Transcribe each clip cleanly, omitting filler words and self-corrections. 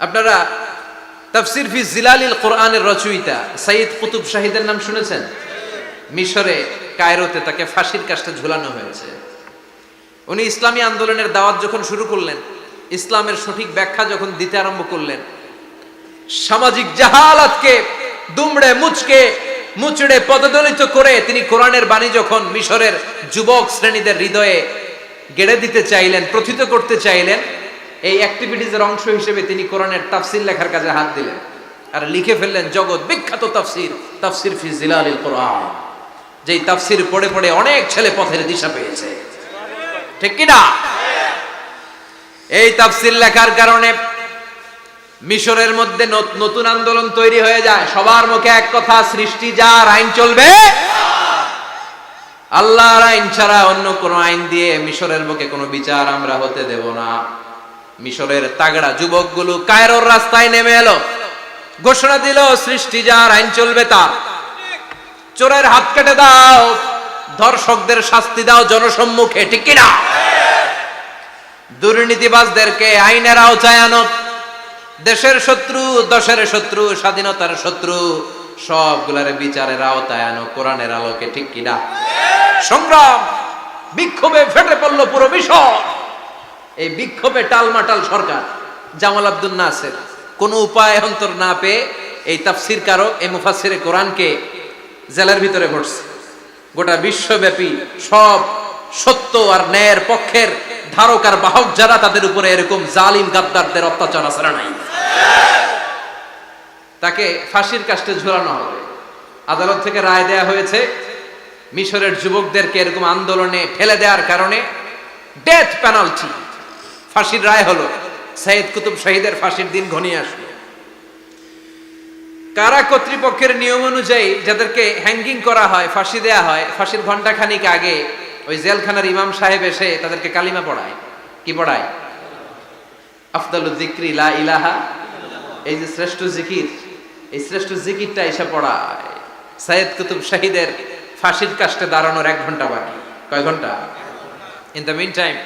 আপনারা তাফসির ফি জিলালিল কোরআনের রচয়িতা সাইয়্যিদ কুতুব শাহীদের নাম শুনেছেন? মিশরে কায়রোতে তাকে ফাঁসির কাস্টে ঝুলানো হয়েছে। উনি ইসলামী আন্দোলনের দাওয়াত যখন শুরু করলেন, ইসলামের সঠিক ব্যাখ্যা যখন দিতে আরম্ভ করলেন, সামাজিক জাহালাতকে দুমড়ে মুচড়ে পদদলিত করে তিনি কোরআনের বাণী যখন মিশরের যুবক শ্রেণীদের হৃদয়ে গেড়ে দিতে চাইলেন, প্রথিত করতে চাইলেন, এই অ্যাক্টিভিটিজের অংশ হিসেবে তিনি কোরআনের তাফসির লেখার কাজে হাত দিলেন আর লিখে ফেললেন জগৎ বিখ্যাত তাফসির, তাফসির ফি জিলালিল কোরআন। যেই তাফসির পড়ে পড়ে অনেক ছেলে পথের দিশা পেয়েছে, ঠিক কি না? এই তাফসির লেখার কারণে মিশরের মধ্যে নতুন আন্দোলন তৈরি হয়ে যায়। সবার মুখে এক কথা, সৃষ্টি যার, আইন চলবে আল্লাহর আইন ছাড়া অন্য কোন আইন দিয়ে মিশরের বুকে কোনো বিচার আমরা হতে দেব না। মিশরের তাগড়া যুবকগুলো কায়রোর রাস্তায় নেমে এলো, ঘোষণা দিল সৃষ্টি যার, আইন চলবে তার। চোরের হাত কেটে দাও, ধর্ষকদের শাস্তি দাও জনসম্মুখে, ঠিক কিনা? দুর্নীতিবাজদেরকে আইনের আওতায় আনো। দেশের শত্রু, দশের শত্রু, স্বাধীনতার শত্রু সবগুলার বিচারের আওতায় আনো কোরআনের আলোকে, ঠিক কিনা? সংগ্রাম, বিক্ষোভে ফেটে পড়ল পুরো মিশর। এই বিক্ষোভে টালমাটাল সরকার, জামাল আব্দুল নাসের কোন উপায় অন্তর না পেয়ে এই তাফসির কারক, এই মুফাসসিরে কোরআনকে জেলের ভিতরে ভরছে। গোটা বিশ্বব্যাপী সব সত্য আর ন্যায়ের পক্ষের ধারক আর বাহক যারা, তাদের উপরে এরকম জালিম গাদ্দারদের অত্যাচার আছে না নাই? তাকে ফাঁসির কাস্টে ঝুলানো হবে। আদালত থেকে রায় দেয়া হয়েছে, মিশরের যুবকদেরকে এরকম আন্দোলনে ঠেলে দেওয়ার কারণে ডেথ পেনাল্টি, ফাঁসির রায় হলো। সাইয়্যিদ কুতুব শাহীদের ফাঁসির দিন ঘনিয়ে আসলো। কারা কর্তৃপক্ষের নিয়ম অনুযায়ী যাদেরকে হ্যাঙ্গিং করা হয়, ফাঁসি দেয়া হয়, ফাঁসির ঘন্টাখানিক আগে ওই জেলখানার ইমাম সাহেব এসে তাদেরকে কালিমা পড়ায়। কি পড়ায়? আফদালুজ যিকরি লা ইলাহা, এই যে শ্রেষ্ঠ জিকির, এই শ্রেষ্ঠ জিকিরটা এসে পড়ায়। সাইয়্যিদ কুতুব শাহীদের ফাঁসির কাস্টে দাঁড়ানোর 1 ঘন্টা বাকি। কয় ঘন্টা? In the meantime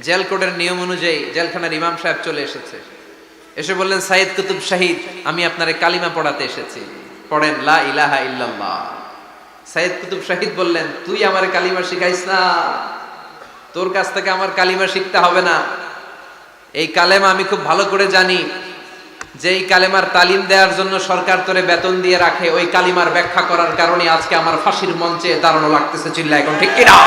jail কোডের নিয়ম অনুযায়ী জেলখানার ইমাম সাহেব চলে এসেছে। এসে বললেন, সাইয়্যিদ কুতুব শাহীদ, আমি আপনারে কালিমা পড়াতে এসেছি, পড়েন লা ইলাহা ইল্লাল্লাহ। সাইয়্যিদ কুতুব শাহীদ বললেন, তুই আমারে কালিমা শিখাইস না, তোর কাছ থেকে আমার কালিমা শিখতে হবে না। এই কালেমা আমি খুব ভালো করে জানি, যে এই কালেমার তালিম দেওয়ার জন্য সরকার তোরে বেতন দিয়ে রাখে, ওই কালিমার ব্যাখ্যা করার কারণে আজকে আমার ফাঁসির মঞ্চে দাঁড়ানো লাগতেছে। চিল্লা এখন, ঠিক কিনা?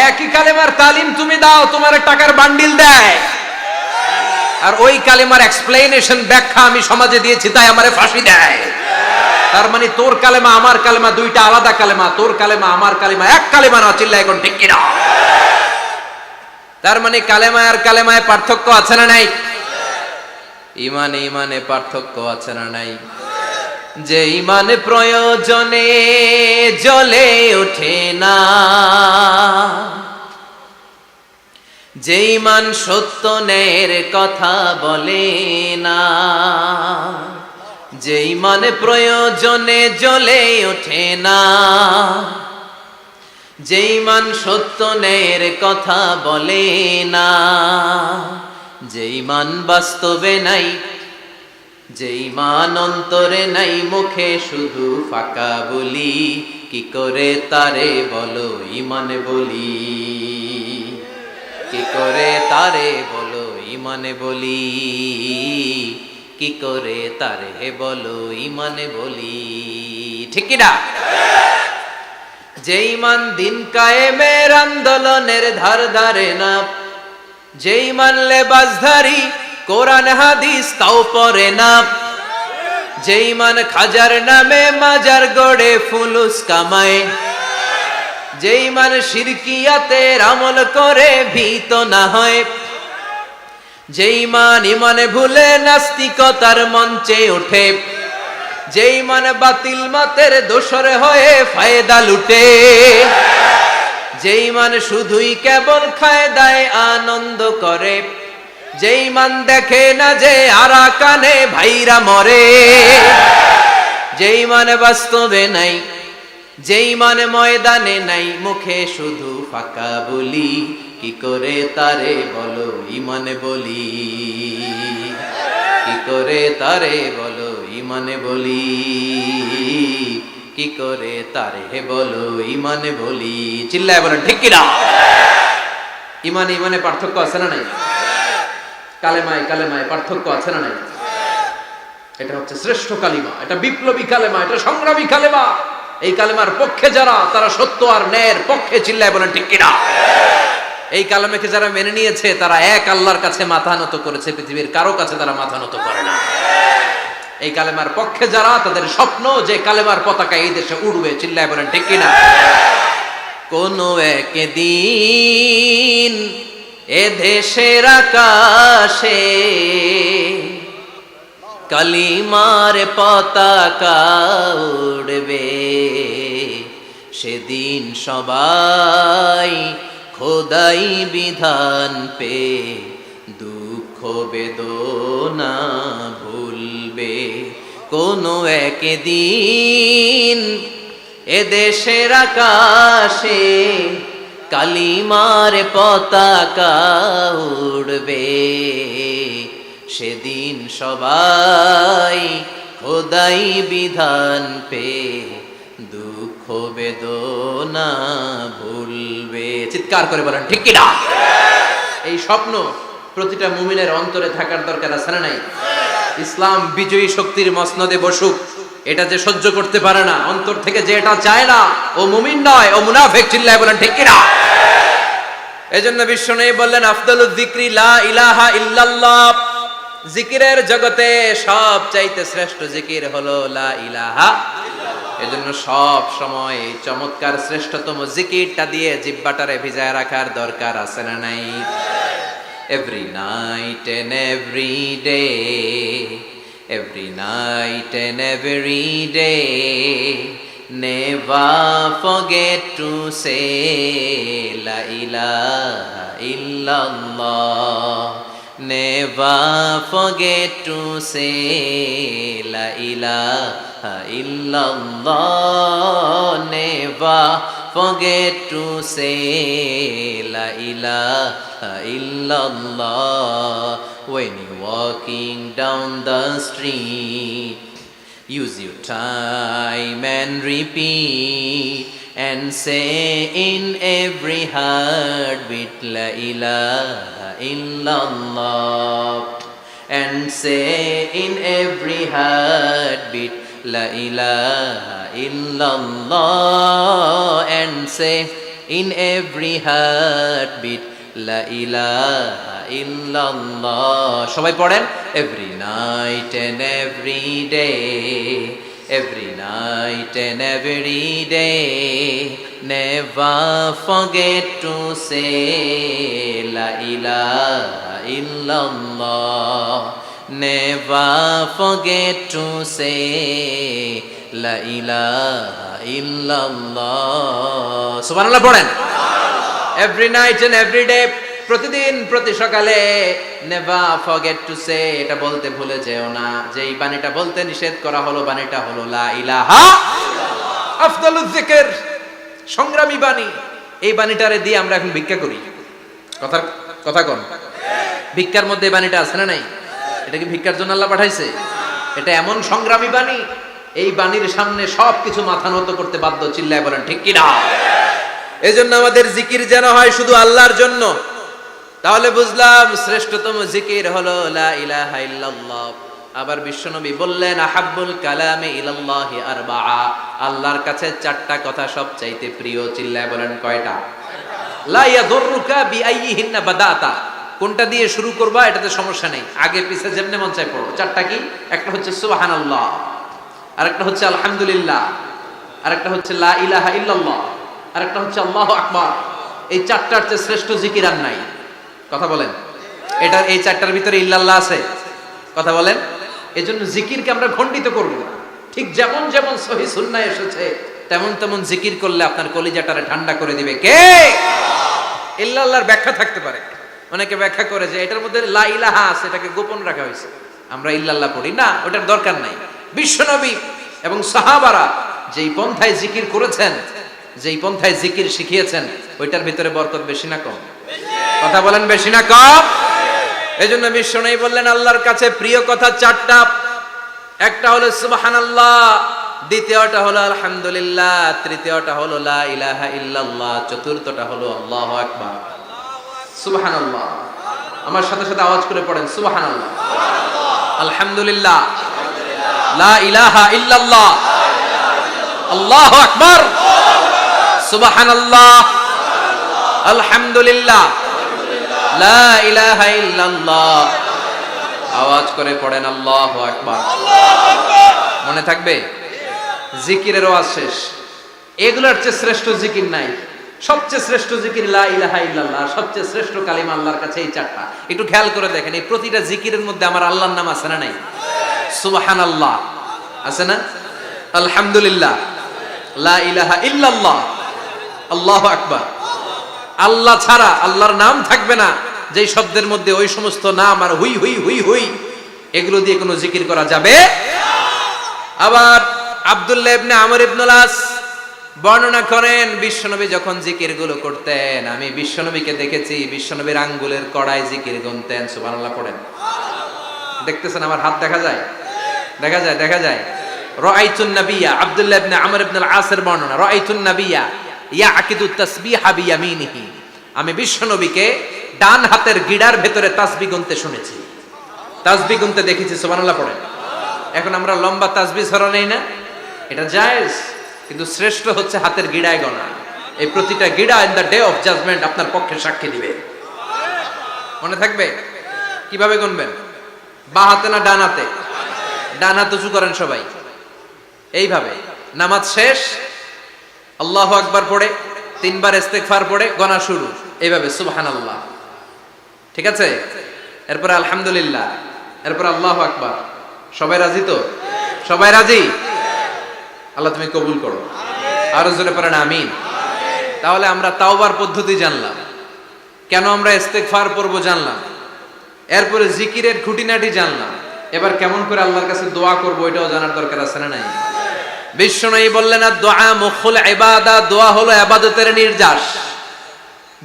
একই কালেমার তালিম তুমি দাও, তোমার টাকার বান্ডিল দেয়, আর ওই কালেমার এক্সপ্লেনেশন, ব্যাখ্যা আমি সমাজে দিয়েছি, তাই আমারে ফাঁসি দেয়। তার মানে তোর কালেমা আমার কালেমা দুইটা আলাদা কালেমা, তোর কালেমা আমার কালেমা এক কালেমা না। চিল্লা এখন, ঠিক কিনা? তার মানে কালেমায় আর কালেমায় পার্থক্য আছে না নাই? ইমানে ইমানে পার্থক্য আছে না নাই? যে ইমান প্রয়োজনে জ্বলে ওঠে না, যে ইমান সত্য ন্যায়ের কথা বলে না, যে ইমান প্রয়োজনে জ্বলে ওঠে না, যে ইমান সত্য ন্যায়ের কথা বলে না, যে ইমান বাস্তবে নাই, যে ইমান অন্তরে নাই, মুখে শুধু ফাঁকা বলি, কি করে তারে বলো ইমান বলি, কি করে তারে বলো ইমানে বলি, কি করে তারে বলো ইমানে বলি, ঠিক কিনা? যে ইমান দিন কায়েমের আন্দোলনের ধার ধারে না, যে ইমান লেবাসধারী কোরআন হাদিস তাও পড়ে না, যে ইমান খাজার নামে মাজার গড়ে ফুলুস কামায়, যে ইমান শিরকিয়াতের আমল করে ভীত না হয়, যে ইমান ইমানে ভুলে নাস্তিকতার মঞ্চে ওঠে, যে ইমান বাতিল মতের দোসর হয়ে ফায়দা লুটে, যে ইমান শুধুই কেবল খায় দায় আনন্দ করে, যে ইমান দেখে না যে আরাকানে ভাইরা মরে, যে ইমান বাস্তবে নাই, যে ইমান ময়দানে নাই, মুখে শুধু ফাঁকা বলি, কি করে তারে বলো ইমানে বলি, কি করে তারে বলো ইমানে বলি, কি করে তারে বলো ইমানে বলি। চিল্লায় বলেন ঠিক কিনা? ইমানে ইমানে পার্থক্য আছে না নাই? কালেমায় কালেমায় পার্থক্য আছে না নাই? এটা হচ্ছে শ্রেষ্ঠ কালিমা, এটা বিপ্লবী কালেমা, এটা সংগ্রামী কালেমা। এই কালেমার পক্ষে যারা, তারা সত্য আর ন্যায়ের পক্ষে। চিল্লায় বলেন ঠিক কিনা? এই কালেমাকে যারা মেনে নিয়েছে তারা এক আল্লাহর কাছে মাথা নত করেছে, পৃথিবীর কারো কাছে তারা মাথা নত করে না। এই কালেমার পক্ষে যারা, তাদের স্বপ্ন যে কালেমার পতাকা এই দেশে উড়বে। চিল্লায় বলেন ঠিক কিনা? কোন একদিন এ দেশের আকাশে কালিমার পতাকা উড়বে, সেদিন সবাই খোদাই বিধান পে দুঃখ বেদনা ভুলবে। কোনো একদিন এ দেশের আকাশে কালিমার পতাকা উড়বে, সেদিন সবাই খোদাই বিধান পে দুঃখ বেদনা ভুলবে। চিৎকার করে বলেন ঠিক কিনা? এই স্বপ্ন প্রতিটা মুমিনের অন্তরে থাকার দরকার আছে না নাই? ইসলাম বিজয়ী শক্তির মসনদে বসুক, এটা যে সহ্য করতে পারে না, অন্তর থেকে যে এটা চায় না, ও মুমিন নয়, ও মুনাফিক। চিল্লায় বলেন ঠিক কিনা? এজন্য বিশ্বনবী বললেন, আফদালুয যিকরি লা ইলাহা ইল্লাল্লাহ। জিকিরের জগতে সব চাইতে শ্রেষ্ঠ জিকির হলো লা ইলাহা ইল্লাল্লাহ। এজন্য সব সময় এই চমৎকার শ্রেষ্ঠতম জিকিরটা দিয়ে জিহ্বাটারে ভিজায় রাখার দরকার আছে না নাই? Every night and every day, every night and every day, never forget to say la ilaha illallah. Never forget to say la ilaha illallah. Never forget to say la ilaha illallah. When you're walking down the street, use your time and repeat, and say in every heartbeat la ilaha illallah. And say in every heartbeat la ilaha illallah. And say in every heartbeat la ilaha illallah. সবাই পড়েন, every night and every day, every night and every day, never forget to say la ilaha illallah. Never forget to say la ilaha illallah. সুবহানাল্লাহ পড়েন। Every night and every day, প্রতিদিন প্রতি সকালে never forget to say, এটা বলতে ভুলে যেও না। যে এই বাণীটা বলতে নিষেধ করা হলো, বাণীটা হলো লা ইলাহা ইল্লাল্লাহ, আফদালুয যিকর, সংগ্রামী বাণী। এই বাণীটারে দিয়ে আমরা এখন ভিক্ষা করি। কথা কোন? ভিক্ষার মধ্যে এই বাণীটা আছে না নাই? এটা কি ভিক্ষার জন্য আল্লাহ পাঠাইছে? এটা এমন সংগ্রামী বাণী, এই বাণীর সামনে সবকিছু মাথা নত করতে বাধ্য। চিল্লায় বলেন ঠিক কিনা? এজন্য আমাদের জিকির যেন হয় শুধু আল্লাহর জন্য। তাহলে বুঝলাম শ্রেষ্ঠতম জিকির হলো লা ইলাহা ইল্লাল্লাহ। আবার বিশ্বনবী বললেন, আহাব্বুল কালামে ইলাল্লাহি আরবাআ, আল্লাহর কাছে চারটা কথা সবচাইতে প্রিয়। চিল্লায় বলেন কয়টা? লা ইয়াদুররুকা বিআইয়িহিন্না বাদাতা, কোনটা দিয়ে শুরু করবা এটাতে সমস্যা নেই, আগে পিছে যেমনে মন চাই পড়ো। চারটা কি? একটা হচ্ছে সুবহানাল্লাহ, আরেকটা হচ্ছে আলহামদুলিল্লাহ, আরেকটা হচ্ছে লা ইলাহা ইল্লাল্লাহ, আরেকটা হচ্ছে আল্লাহু আকবার। এই চারটার চেয়ে শ্রেষ্ঠ জিকির আর নাই। কথা বলেন, এটা এই চারটার ভিতরে ইল্লাল্লাহ আছে? কথা বলেন। এজন্য জিকিরকে আমরা খণ্ডিত করব না। ঠিক যেমন যেমন সহিহ সুন্নাহ এসেছে তেমন তেমন জিকির করলে আপনার কলিজাটারে ঠান্ডা করে দিবে কে? ইল্লাল্লাহর ব্যাখ্যা থাকতে পারে, অনেকে ব্যাখ্যা করে যে এটার মধ্যে লা ইলাহা আছে, এটাকে গোপন রাখা হয়েছে, আমরা ইল্লাল্লাহ পড়ি না, ওটার দরকার নাই। বিশ্বনবী এবং সাহাবারা যেই পন্থায় জিকির করেছেন, যেই পন্থায় জিকির শিখিয়েছেন, ওইটার ভিতরে বরকত বেশি না কম? কথা বলেন, বেশি না কম? এজন্য বিশ্বনবী বললেন আল্লাহর কাছে প্রিয় কথা চারটা। একটা হলো সুবহানাল্লাহ, দ্বিতীয়টা হলো আলহামদুলিল্লাহ, তৃতীয়টা হলো লা ইলাহা ইল্লাল্লাহ, চতুর্থটা হলো আল্লাহু আকবার। সুবহানাল্লাহ, আমার সাথে সাথে আওয়াজ করে পড়েন সুবহানাল্লাহ, আলহামদুলিল্লাহ, লা ইলাহা ইল্লাল্লাহ, আল্লাহু আকবার, সুবহানাল্লাহ, আলহামদুলিল্লাহ, লা ইলাহা ইল্লাল্লাহ। আওয়াজ করে পড়েন আল্লাহু আকবার। মনে থাকবে? জিকিরের ওয়াজ শেষ। এগুলোর চেয়ে শ্রেষ্ঠ জিকির নাই। সবচেয়ে শ্রেষ্ঠ জিকির লা ইলাহা ইল্লাল্লাহ, সবচেয়ে শ্রেষ্ঠ কালিমা আল্লাহর কাছে এই চারটা। একটু খেয়াল করে দেখেন, এই প্রতিটা জিকিরের মধ্যে আমার আল্লাহর নাম আছে না নাই? সুবহানাল্লাহ আছে না? আলহামদুলিল্লাহ, লা ইলাহা ইল্লাল্লাহ, আল্লাহু আকবার। আল্লাহ ছাড়া আল্লাহর নাম থাকবে না যেই শব্দের মধ্যে ওই সমস্ত নাম আর হুই হুই হুই হুই এগুলো দিয়ে কোনো জিকির করা যাবে। আবার আব্দুল্লাহ ইবনে আমর ইবনুল আস বর্ণনা করেন, বিশ্বনবী যখন জিকির গুলো করতেন, আমি বিশ্বনবীকে দেখেছি বিশ্বনবীর আঙ্গুলের কড়ায় জিকির গুনতেন। সুবহানাল্লাহ পড়েন। দেখতেছেন আমার হাত দেখা যায়? দেখা যায়, দেখা যায়। রাআইতুন নাবিয়্যা, আব্দুল্লাহ ইবনে আমর ইবনুল আসের বর্ণনা, রাআইতুন নাবিয়্যা ইয়াকিদু তাসবিহা বিয়ামিনিহি, আমি বিশ্বনবীকে ডান হাতের গিড়ার ভেতরে তাসবিহ গুনতে শুনেছি, তাসবিহ গুনতে দেখেছি। সুবহানাল্লাহ পড়েন। এখন আমরা লম্বা তাসবিহ ছড়া নেই না, এটা জায়েজ, কিন্তু শ্রেষ্ঠ হচ্ছে হাতের গিড়ায় গোনা। এই প্রতিটা গিড়া in the day of judgment আপনার পক্ষে সাক্ষী দিবে। মনে থাকবে? কিভাবে গুনবেন? বা হাতে না ডান হাতে? ডান হাত উঁচু করেন সবাই, এইভাবে। নামাজ শেষ, আল্লাহু আকবার পড়ে 3 বার ইস্তেগফার পড়ে গোনা শুরু, এইভাবে সুবহানাল্লাহ। ঠিক আছে? এরপর আলহামদুলিল্লাহ, এরপর আল্লাহু আকবার। সবাই রাজি তো? সবাই রাজি? আল্লাহ তুমি কবুল করো। আরো জোরে পড়েন আমিন। তাহলে আমরা তাওবার পদ্ধতি জানলাম, কেন আমরা ইস্তেগফার পড়ব জানলাম, এরপরে জিকিরের খুঁটিনাটি জানলাম। এবার কেমন করে আল্লাহর কাছে দোয়া করব এটাও জানার দরকার আছে না নাই? বিশ্বনবী বললেন দোয়া মুখুল ইবাদা, দোয়া হলো ইবাদতের নির্যাস।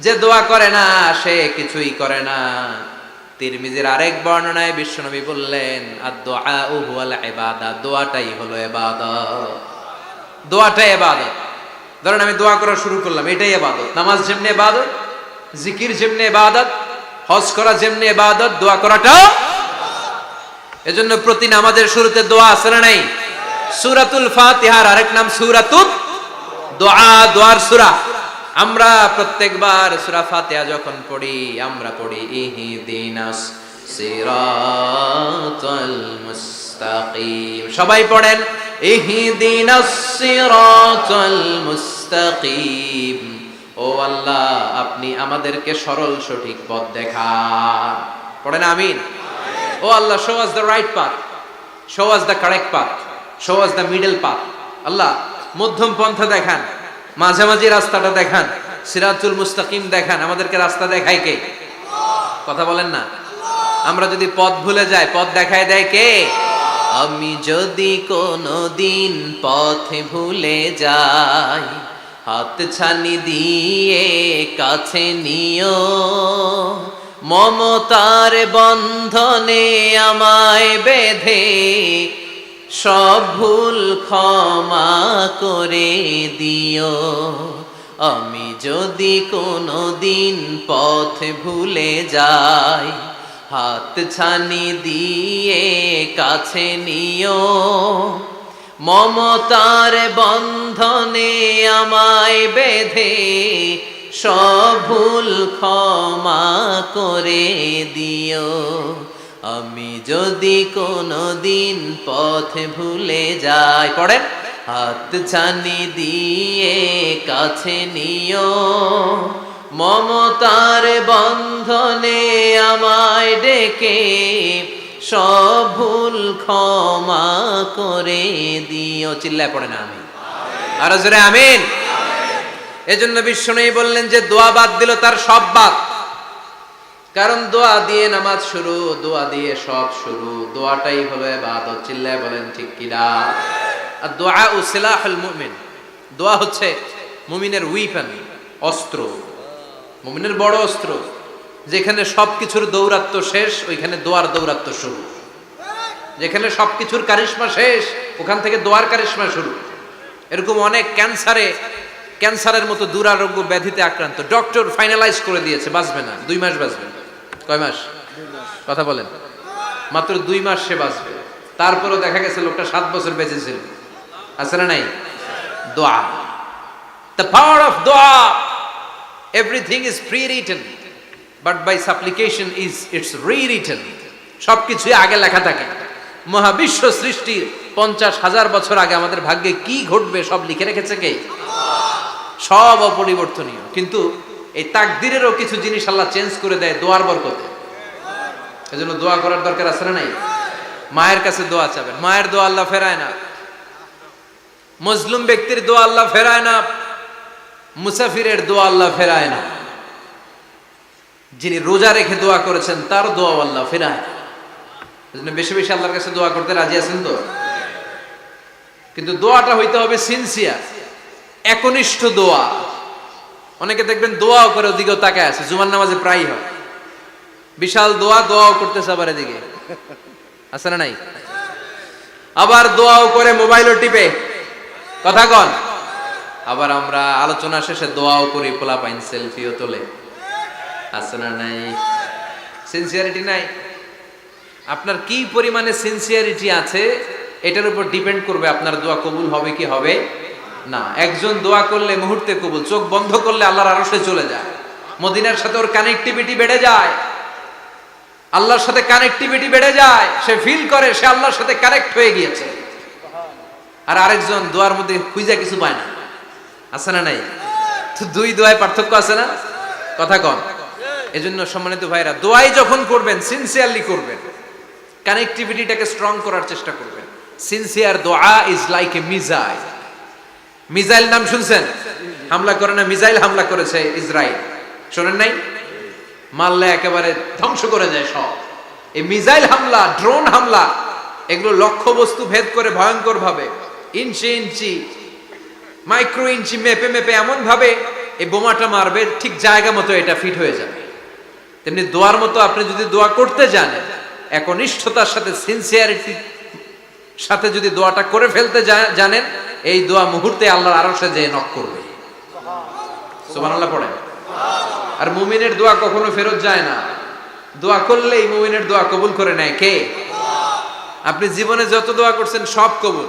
যে দোয়া করে না সে কিছুই করে না। তিরমিজির আরেক বর্ণনায় বিশ্বনবী বললেন আদ-দুআ হুয়াল ইবাদা, দোয়াটাই হলো ইবাদত। দোয়াটাই ইবাদত। ধরেন আমি দোয়া করা শুরু করলাম, এটাই ইবাদত। নামাজ যেমনি ইবাদত, জিকির যেমনি ইবাদত, হজ করা যেমনি ইবাদত, দোয়া করাটাও। এজন্য প্রতি নামাজের শুরুতে দোয়া আছে না নাই? সূরাতুল ফাতিহার আরেক নাম সূরাতুদ দোয়া, দোয়ার সূরা। আমরা প্রত্যেকবার সূরা ফাতিহা যখন পড়ি আমরা পড়ি ইহদিনাস সিরাতাল মুস্তাকিম। সবাই পড়েন ইহদিনাস সিরাতাল মুস্তাকিম। ও আল্লাহ, আপনি আমাদেরকে সরল সঠিক পথ দেখান। পড়েন আমিন। ও আল্লাহ, show us the right path, show us the correct path, show us the middle path. আল্লাহ মধ্যম পন্থা দেখান, মাঝামাঝি রাস্তাটা দেখান, সিরাতুল মুস্তাকিম দেখান। আমাদেরকে রাস্তা দেখায় কে? কথা বলেন না। আমরা যদি পথ ভুলে যাই, পথ দেখায় দেয় কে? আমি যদি কোনদিন পথে ভুলে যাই, হাত ছানি দিয়ে কাছে নিও, মমতার বন্ধনে আমায় বেঁধে সব ভুল ক্ষমা করে দিও। আমি যদি কোনদিন পথ ভুলে যাই, হাত ছানি দিয়ে কাছে নিও, মমতার বন্ধনে আমায় বেঁধে সব ভুল ক্ষমা করে দিও। আমি যদি কোনদিন পথ ভুলে যাই, পড়েন, হাত ছানি দিয়ে কাছে নিও, মমতার বন্ধনে আমায় ডেকে সব ভুল ক্ষমা করে দিও। চিল্লায় পড়েন আমিন। আরো জোরে আমিন। এজন্য বিশ্বনবী বললেন যে দোয়া বাদ দিল তার সব বাদ। কারণ দোয়া দিয়ে নামাজ শুরু, দোয়া দিয়ে সব শুরু, দোয়াটাই হলো ইবাদত। চিল্লায় বলেন ঠিক কিনা? আর দোয়া ও সিলাহুল মুমিন, দোয়া হচ্ছে মুমিনের উইপন, অস্ত্র, মুমিনের বড় অস্ত্র। যেখানে সবকিছুর দৌরাত্ম্য শেষ, ওইখানে দোয়ার দৌরাত্ম্য শুরু। যেখানে সবকিছুর কারিশমা শেষ, ওখান থেকে দোয়ার কারিশমা শুরু। এরকম অনেক ক্যান্সারের মতো দুরারোগ্য ব্যাধিতে আক্রান্ত, ডক্টর ফাইনালাইজ করে দিয়েছে বাঁচবে না, 2 মাস বাঁচবে। কয় মাস? কথা বলেন। মাত্র 2 মাস সে বাঁচবে। তারপরেও দেখা গেছে লোকটা 7 বছর বেঁচে ছিল। আছে না নাই? দোয়া, the power of দোয়া। everything is pre-written but by supplication is it's rewritten। সবকিছুই আগে লেখা থাকে। মহাবিশ্ব সৃষ্টির 50,000 বছর আগে আমাদের ভাগ্যে কি ঘটবে সব লিখে রেখেছে কে? সব অপরিবর্তনীয়। কিন্তু এই তাকদিরেরও কিছু জিনিস আল্লাহ চেঞ্জ করে দেয় দোয়ার বরকতে। এজন্য দোয়া করার দরকার আছে না নাই? মায়ের কাছে দোয়া চাবেন, মায়ের দোয়া আল্লাহ ফেরায় না। মজলুম ব্যক্তির দোয়া আল্লাহ ফেরায় না, মুসাফিরের দোয়া আল্লাহ ফেরায় না। যিনি রোজা রেখে দোয়া করেছেন তার দোয়া আল্লাহ ফেরায়। এজন্য বেশি বেশি আল্লাহর কাছে দোয়া করতে রাজি আছেন তো? কিন্তু দোয়াটা হইতে হবে সিনসিয়ার, একনিষ্ঠ দোয়া। অনেকে দেখবেন দোয়াও করে ওদিকেও তাকায় আছে, জুমার নামাজে প্রায় হয় বিশাল দোয়া, দোয়াও করতেছে আবার এদিকে, আছে না নাই? আবার দোয়াও করে মোবাইলও টিপে, কথা কন। আবার আমরা আলোচনা শেষে দোয়াও করি, পোলাপাইন সেলফিও তোলে, আছে না নাই? সিনসিয়ারিটি নাই। আপনার কি পরিমাণে সিনসিয়ারিটি আছে এটার উপর ডিপেন্ড করবে আপনার দোয়া কবুল হবে কি হবে না। একজন দোয়া করলে মুহূর্তে কবুল, চোখ বন্ধ করলে আল্লাহর আরশে চলে যায়, মদিনার সাথে ওর কানেক্টিভিটি বেড়ে যায়, আল্লাহর সাথে কানেক্টিভিটি বেড়ে যায়, সে ফিল করে সে আল্লাহর সাথে কানেক্ট হয়ে গিয়েছে। আর আরেকজন দোয়ার মধ্যে খুঁজে কিছু পায় না, আছে না নাই? তো 2 দোয়ায় পার্থক্য আছে না? কথা কন। এজন্য সম্মানিত ভাইরা, দোয়াই যখন করবেন সিনসিয়ারলি করবেন, কানেক্টিভিটিটাকে স্ট্রং করার চেষ্টা করবেন। সিনসিয়ার দোয়া is like a missile. Missile নাম শুনছেন? হামলা করে না, মিসাইল হামলা করেছে ইসরায়েল, শোনেন নাই? মারলে একেবারে ধ্বংস করে যায় সব। এই মিসাইল হামলা, ড্রোন হামলা, এগুলো লক্ষ্য বস্তু ভেদ করে ভয়ঙ্কর ভাবে, ইঞ্চি ইঞ্চি, মাইক্রো ইঞ্চি মেপে মেপে এমন ভাবে এই বোমাটা মারবে, ঠিক জায়গা মতো এটা ফিট হয়ে যাবে। তেমনি দোয়ার মতো আপনি যদি দোয়া করতে জানেন, একনিষ্ঠতার সাথে সিনসিয়ারিটির সাথে যদি দোয়াটা করে ফেলতে জানেন, এই দোয়া মুহূর্তে আল্লাহর আরশে যেয়ে নক করবে। সুবহানাল্লাহ পড়েন। আর মুমিনের দোয়া কখনো ফেরত যায় না। দোয়া করলেই মুমিনের দোয়া কবুল করে নেয় কে? আপনি জীবনে যত দোয়া করছেন সব কবুল।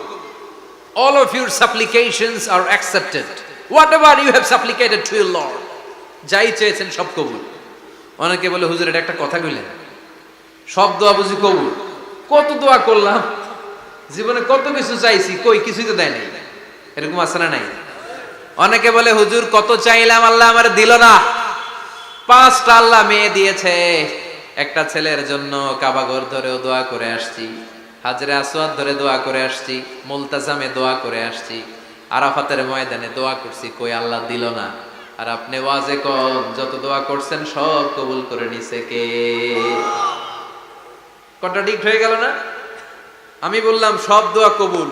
All of your supplications are accepted. Whatever you have supplicated to your Lord, যাই চেয়েছেন সব কবুল। অনেকে বলে হুজুর এটা একটা কথা কইলেন, সব দোয়া বুঝি কবুল? কত দোয়া করলাম, জীবনে কত কিছু চাইছি, কই কিছুই তো দেয় নাই। এরকম আছে না নাই? অনেকে বলে হুজুর কত চাইলাম আল্লাহ আমার দিল না। 5টা আল্লাহ মেয়ে দিয়েছে, একটা ছেলের জন্য কাবা ঘর ধরেও দোয়া করে আসছি, হাজরে আসওয়াদ ধরে দোয়া করে আসছি, মুলতাজামে দোয়া করে আসছি, আরাফাতের ময়দানে দোয়া করছি, কই আল্লাহ দিল না। আর আপনি ওয়াজে কোন যত দোয়া করছেন সব কবুল করে নিছে কে? কন্ট্রাডিক্ট হয়ে গেল না? আমি বললাম সব দোয়া কবুল,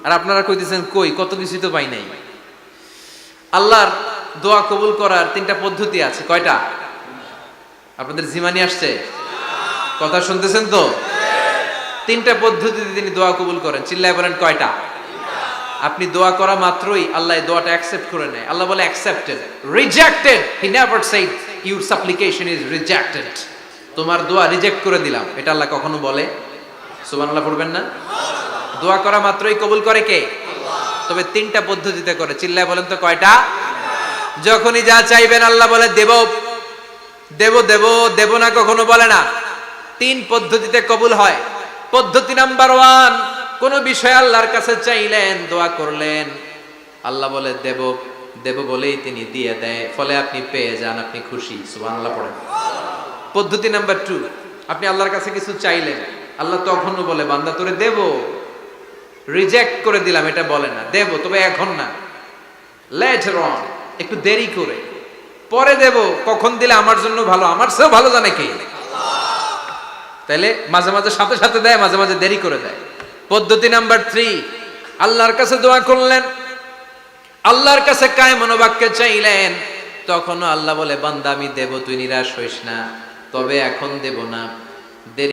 আর আপনারা কইতেছেন কই কত কিছুই তো পাই নাই। আল্লাহর দোয়া কবুল করার 3টা পদ্ধতি আছে। কয়টা? আপনাদের জিমানি আসছে? কথা শুনতেছেন তো? 3টা পদ্ধতিতে তিনি দোয়া কবুল করেন। চিল্লায় বলেন কয়টা? আপনি দোয়া করা মাত্রই আল্লাহ এই দোয়াটা অ্যাকসেপ্ট করে নেয়। আল্লাহ বলে accepted, rejected he never shed your সাপ্লিকেশন is rejected. তোমার দোয়া রিজেক্ট করে দিলাম, এটা আল্লাহ কখনো বলে? সুবহানাল্লাহ পড়বেন না? দোয়া করা মাত্রই কবুল করে কে? তবে 3টা পদ্ধতিতে করে। চিল্লায় বলেন তো কয়টা? যখনই যা চাইবেন আল্লাহ বলে দেব দেব দেব, দেব না কখনো বলে না। 3 পদ্ধতিতে কবুল হয়। পদ্ধতি নাম্বার 1, কোন বিষয় আল্লাহর কাছে চাইলেন, দোয়া করলেন, আল্লাহ বলে দেব দেব বলেই তিনি দিয়ে দেয়, ফলে আপনি পেয়ে যান, আপনি খুশি। সুবহানাল্লাহ পড়েন। পদ্ধতি নাম্বার 2, আপনি আল্লাহর কাছে কিছু চাইলেন, আল্লাহ তখনও বলে বান্দা তোরে দেব, রিজেক্ট করে দিলাম এটা বলে না, দেব তবে এখন না, লেটার অন, একটু দেরি করে। পরে দেব, কখন দিলে আমার জন্য ভালো, আমার চেয়েও ভালো জানে কে? তাইলে মাঝে মাঝে সাথে সাথে দেয়, মাঝে মাঝে দেরি করে দেয়। পদ্ধতি নাম্বার 3, আল্লাহর কাছে দোয়া করলেন, আল্লাহর কাছে কায় মনোবাক্যে চাইলেন, তখনও আল্লাহ বলে বান্দা আমি দেব, তুই নিরাশ হইস না, তবে এখন দেব না।